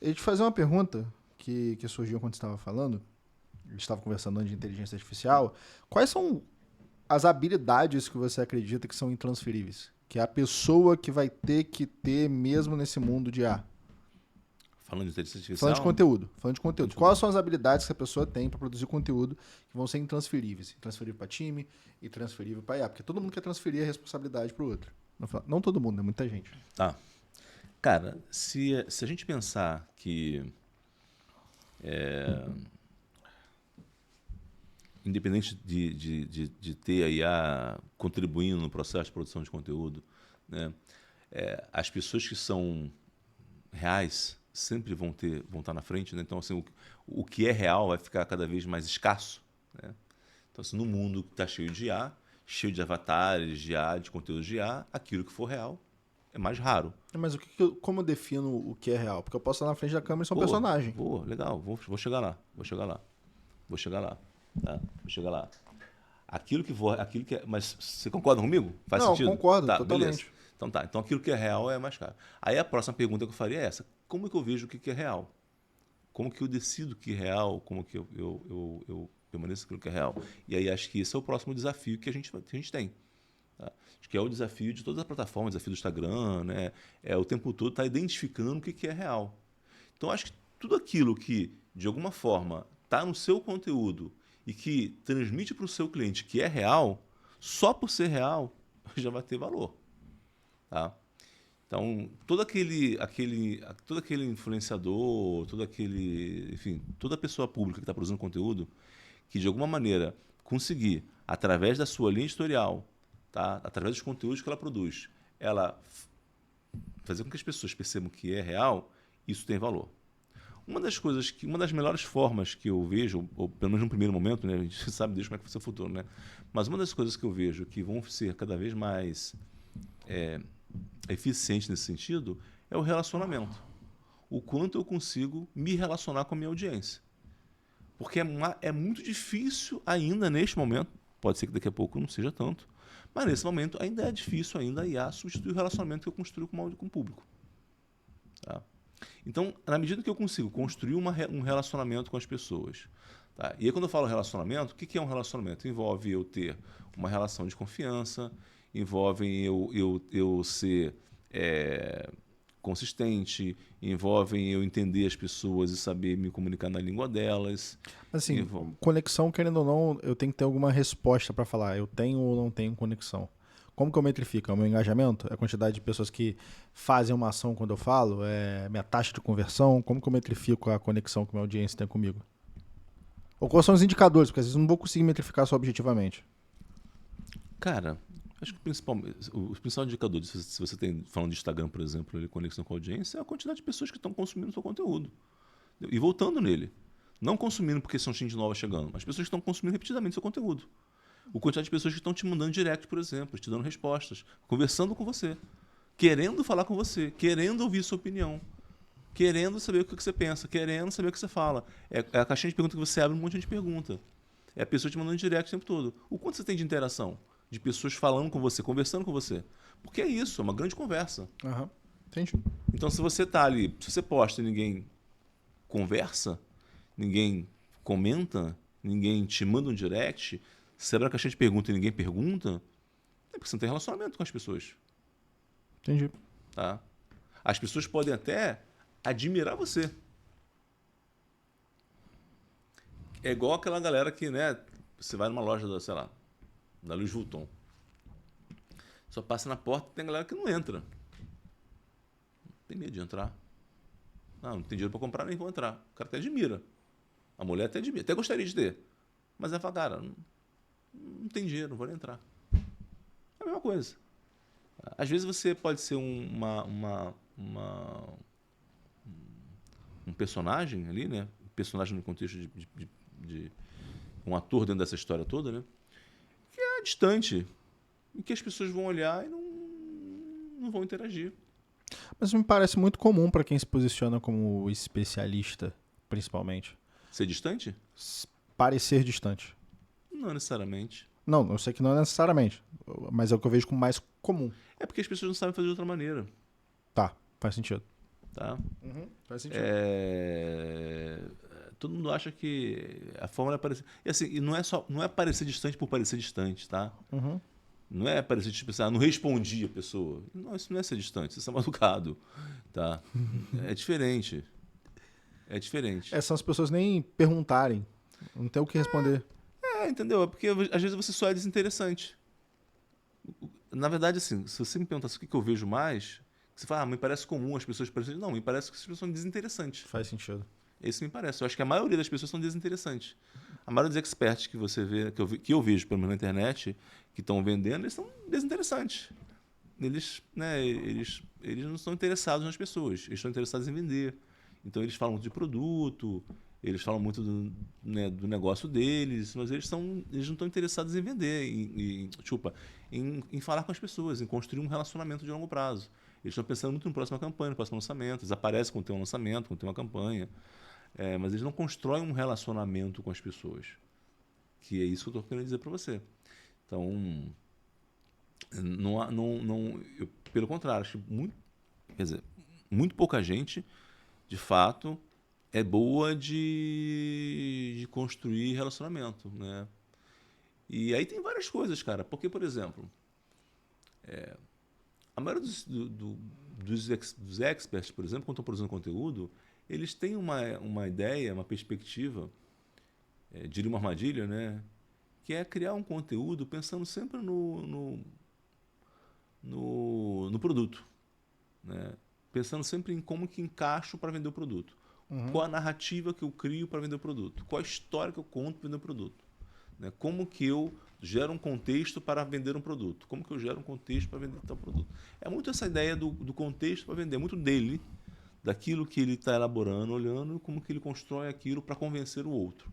Eu ia te fazer uma pergunta que surgiu quando você estava falando. A gente estava conversando antes de inteligência artificial. Quais são as habilidades que você acredita que são intransferíveis? Que é a pessoa que vai ter que ter mesmo nesse mundo de IA. Falando de inteligência Falando de artificial, conteúdo. Falando de falando conteúdo. de Quais conteúdo. são as habilidades que a pessoa tem para produzir conteúdo que vão ser intransferíveis? Intransferível para time e transferível para IA. Porque todo mundo quer transferir a responsabilidade para o outro. Não todo mundo, né? Muita gente. Tá. Cara, se a gente pensar que, independente de ter a IA contribuindo no processo de produção de conteúdo, né, as pessoas que são reais sempre vão estar na frente, né? Então, assim, o que é real vai ficar cada vez mais escasso, né? Então, assim, no mundo que está cheio de IA, cheio de avatares de IA, de conteúdo de IA, aquilo que for real é mais raro. Mas como eu defino o que é real? Porque eu posso estar na frente da câmera e sou um Boa, personagem. boa, legal, vou chegar lá, vou chegar lá, vou chegar lá, tá? Vou chegar lá. Aquilo que é, mas você concorda comigo? Faz Não, sentido? concordo, Tá, beleza. totalmente. Então tá, então aquilo que é real é mais caro. Aí a próxima pergunta que eu faria é essa: como que eu vejo o que é real? Como que eu decido que é real? Como que eu permaneço aquilo que é real? E aí acho que esse é o próximo desafio que a gente tem. Tá? Acho que é o desafio de todas as plataformas, o desafio do Instagram, né? É o tempo todo estar identificando o que é real. Então acho que tudo aquilo que, de alguma forma, está no seu conteúdo e que transmite para o seu cliente que é real, só por ser real, já vai ter valor. Tá? Então, todo aquele influenciador, enfim, toda pessoa pública que está produzindo conteúdo, que de alguma maneira conseguir, através da sua linha editorial, tá? Através dos conteúdos que ela produz, ela fazer com que as pessoas percebam que é real, isso tem valor. Uma das melhores formas que eu vejo, ou pelo menos no primeiro momento, né, a gente sabe Deus como é que vai ser o futuro, né? Mas uma das coisas que eu vejo que vão ser cada vez mais eficientes nesse sentido é o relacionamento. O quanto eu consigo me relacionar com a minha audiência. Porque é muito difícil ainda neste momento, pode ser que daqui a pouco não seja tanto, mas nesse momento ainda é difícil ainda a IA substituir o relacionamento que eu construo com o público. Tá? Então, na medida que eu consigo construir um relacionamento com as pessoas, tá? E aí quando eu falo relacionamento, o que é um relacionamento? Envolve eu ter uma relação de confiança, envolve eu ser é, consistente, envolvem eu entender as pessoas e saber me comunicar na língua delas. Assim, envol- conexão, querendo ou não, eu tenho que ter alguma resposta para falar. Eu tenho ou não tenho conexão. Como que eu metrifico? É o meu engajamento? É a quantidade de pessoas que fazem uma ação quando eu falo? É minha taxa de conversão? Como que eu metrifico a conexão que minha audiência tem comigo? Ou quais são os indicadores? Porque às vezes eu não vou conseguir metrificar só objetivamente. Cara, acho que o principal indicador, se você tem, falando de Instagram, por exemplo, ele, conexão com a audiência, é a quantidade de pessoas que estão consumindo o seu conteúdo. E voltando nele. Não consumindo porque são gente nova chegando, mas pessoas que estão consumindo repetidamente seu conteúdo. O quantidade de pessoas que estão te mandando direct, por exemplo, te dando respostas, conversando com você, querendo falar com você, querendo ouvir sua opinião, querendo saber o que você pensa, querendo saber o que você fala. É a caixinha de perguntas que você abre, um monte de gente pergunta. É a pessoa te mandando direct o tempo todo. O quanto você tem de interação? De pessoas falando com você, conversando com você. Porque é isso, é uma grande conversa. Aham, entendi. Então, se você tá ali, se você posta e ninguém conversa, ninguém comenta, ninguém te manda um direct, se abre a caixinha de pergunta e ninguém pergunta, é porque você não tem relacionamento com as pessoas. Entendi. Tá? As pessoas podem até admirar você. É igual aquela galera que, né, você vai numa loja, sei lá, da Louis Vuitton. Só passa na porta e tem galera que não entra. Tem medo de entrar. Não tem dinheiro para comprar, nem vou entrar. O cara até admira. A mulher até admira, até gostaria de ter. Mas ela fala, cara, não tem dinheiro, não vou nem entrar. É a mesma coisa. Às vezes você pode ser um personagem ali, né? Um personagem no contexto de um ator dentro dessa história toda, né? Que é distante. E que as pessoas vão olhar e não vão interagir. Mas me parece muito comum para quem se posiciona como especialista, principalmente. Ser distante? Parecer distante. Não necessariamente. Não, eu sei que não é necessariamente, mas é o que eu vejo como mais comum. É porque as pessoas não sabem fazer de outra maneira. Tá, faz sentido. Tá? Faz sentido. Todo mundo acha que a fórmula é parecer. E assim, e não é parecer distante por parecer distante, tá? Não é parecer tipo assim, não respondi a pessoa. Não, isso não é ser distante, isso é mal educado, tá? É diferente. É diferente. São as pessoas nem perguntarem. Não tem o que responder. Entendeu? É porque às vezes você só é desinteressante. Na verdade, assim, se você me perguntasse o que eu vejo mais, você fala, me parece comum as pessoas parecerem. Não, me parece que as pessoas são desinteressantes. Faz sentido. Isso me parece. Eu acho que a maioria das pessoas são desinteressantes. A maioria dos experts que você vê, que eu vejo, pelo menos na internet, que estão vendendo, eles são desinteressantes. Eles não estão interessados nas pessoas, eles estão interessados em vender. Então eles falam muito de produto, eles falam muito do negócio deles, mas eles não estão interessados em vender, em falar com as pessoas, em construir um relacionamento de longo prazo. Eles estão pensando muito no próximo campanha, no próximo lançamento. Eles aparecem quando tem um lançamento, quando tem uma campanha. Mas eles não constroem um relacionamento com as pessoas. Que é isso que eu estou querendo dizer para você. Então, pelo contrário, acho que muito pouca gente, de fato, é boa de construir relacionamento, né? E aí tem várias coisas, cara. Porque, por exemplo, a maioria dos experts, por exemplo, quando estão produzindo conteúdo, eles têm uma ideia, uma perspectiva, diria uma armadilha, né? Que é criar um conteúdo pensando sempre no produto, né? Pensando sempre em como que encaixo para vender o produto. Qual a narrativa que eu crio para vender o produto? Qual a história que eu conto para vender o produto? Né? Como que eu gero um contexto para vender um produto? Como que eu gero um contexto para vender tal produto? É muito essa ideia do contexto para vender, muito dele, daquilo que ele está elaborando, olhando como que ele constrói aquilo para convencer o outro.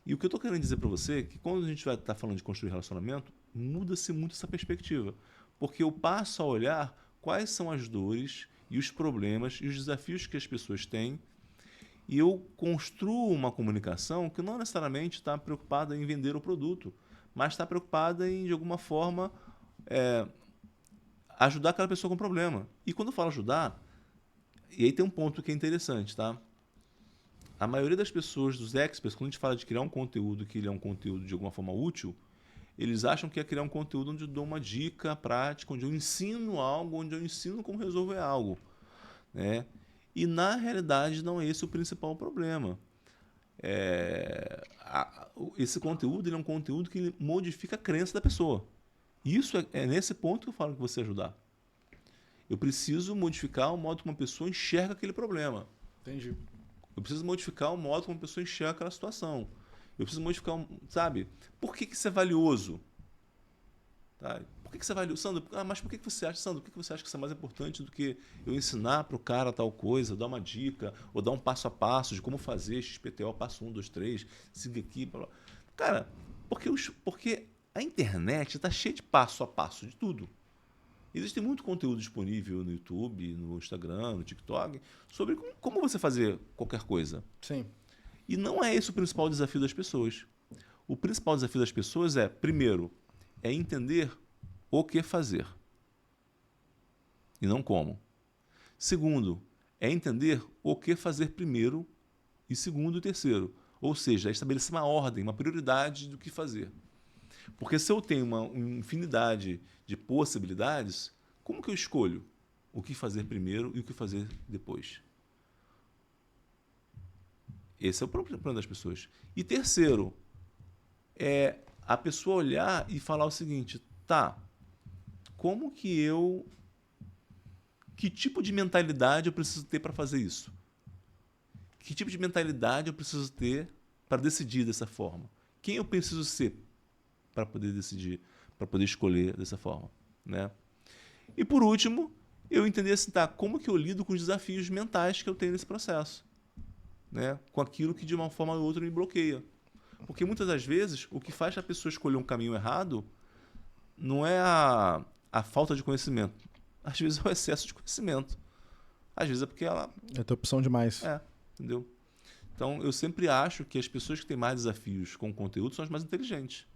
E o que eu estou querendo dizer para você é que quando a gente vai estar falando de construir relacionamento, muda-se muito essa perspectiva. Porque eu passo a olhar quais são as dores e os problemas e os desafios que as pessoas têm, e eu construo uma comunicação que não necessariamente está preocupada em vender o produto, mas está preocupada em, de alguma forma, ajudar aquela pessoa com problema. E quando eu falo ajudar, e aí tem um ponto que é interessante, tá? A maioria das pessoas, dos experts, quando a gente fala de criar um conteúdo que ele é um conteúdo de alguma forma útil, eles acham que é criar um conteúdo onde eu dou uma dica prática, onde eu ensino algo, onde eu ensino como resolver algo, né? E na realidade não é esse o principal problema. Esse conteúdo ele é um conteúdo que ele modifica a crença da pessoa. Isso é nesse ponto que eu falo que você ajudar. Eu preciso modificar o modo como uma pessoa enxerga aquele problema. Entendi. Eu preciso modificar o modo como a pessoa enxerga aquela situação. Eu preciso modificar, sabe? Por que isso é valioso? Tá? Por que isso é valioso? Sandro, mas por que você acha, Sandro, por que você acha que isso é mais importante do que eu ensinar para o cara tal coisa, dar uma dica, ou dar um passo a passo de como fazer XPTO, passo 1, 2, 3, siga aqui, blá, blá. Cara, porque a internet está cheia de passo a passo de tudo. Existe muito conteúdo disponível no YouTube, no Instagram, no TikTok, sobre como você fazer qualquer coisa. Sim. E não é esse o principal desafio das pessoas. O principal desafio das pessoas é, primeiro, é entender o que fazer. E não como. Segundo, é entender o que fazer primeiro e segundo e terceiro. Ou seja, é estabelecer uma ordem, uma prioridade do que fazer. Porque se eu tenho uma infinidade de possibilidades, como que eu escolho o que fazer primeiro e o que fazer depois? Esse é o problema das pessoas. E terceiro, é a pessoa olhar e falar o seguinte, tá, que tipo de mentalidade eu preciso ter para fazer isso? Que tipo de mentalidade eu preciso ter para decidir dessa forma? Quem eu preciso ser para poder decidir, para poder escolher dessa forma, né? E por último, eu entender assim, tá, como que eu lido com os desafios mentais que eu tenho nesse processo, né? Com aquilo que de uma forma ou outra me bloqueia. Porque muitas das vezes o que faz a pessoa escolher um caminho errado não é a falta de conhecimento. Às vezes é o excesso de conhecimento. Às vezes é porque ela... É ter opção demais. Entendeu? Então, eu sempre acho que as pessoas que têm mais desafios com o conteúdo são as mais inteligentes.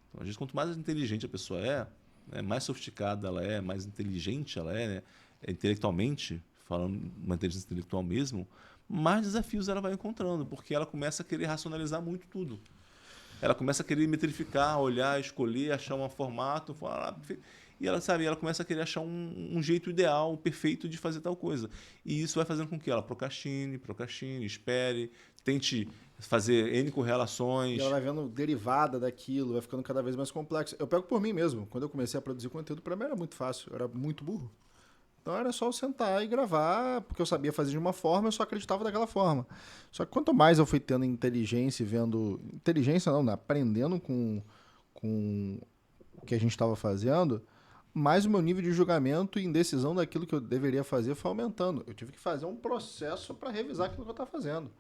Então, às vezes, quanto mais inteligente a pessoa é, né, mais sofisticada ela é, mais inteligente ela é, né, intelectualmente falando uma inteligência intelectual mesmo, mais desafios ela vai encontrando, porque ela começa a querer racionalizar muito tudo. Ela começa a querer metrificar, olhar, escolher, achar um formato, falar, e ela sabe, ela começa a querer achar um jeito ideal, perfeito de fazer tal coisa. E isso vai fazendo com que ela procrastine, espere, tente fazer N E ela correlações. vai vendo derivada daquilo, vai ficando cada vez mais complexo. Eu pego por mim mesmo. Quando eu comecei a produzir conteúdo, para mim era muito fácil, eu era muito burro. Então era só eu sentar e gravar, porque eu sabia fazer de uma forma, eu só acreditava daquela forma. Só que quanto mais eu fui tendo inteligência e vendo. Inteligência não, né? Aprendendo com o que a gente estava fazendo, mais o meu nível de julgamento e indecisão daquilo que eu deveria fazer foi aumentando. Eu tive que fazer um processo para revisar aquilo que eu estava fazendo.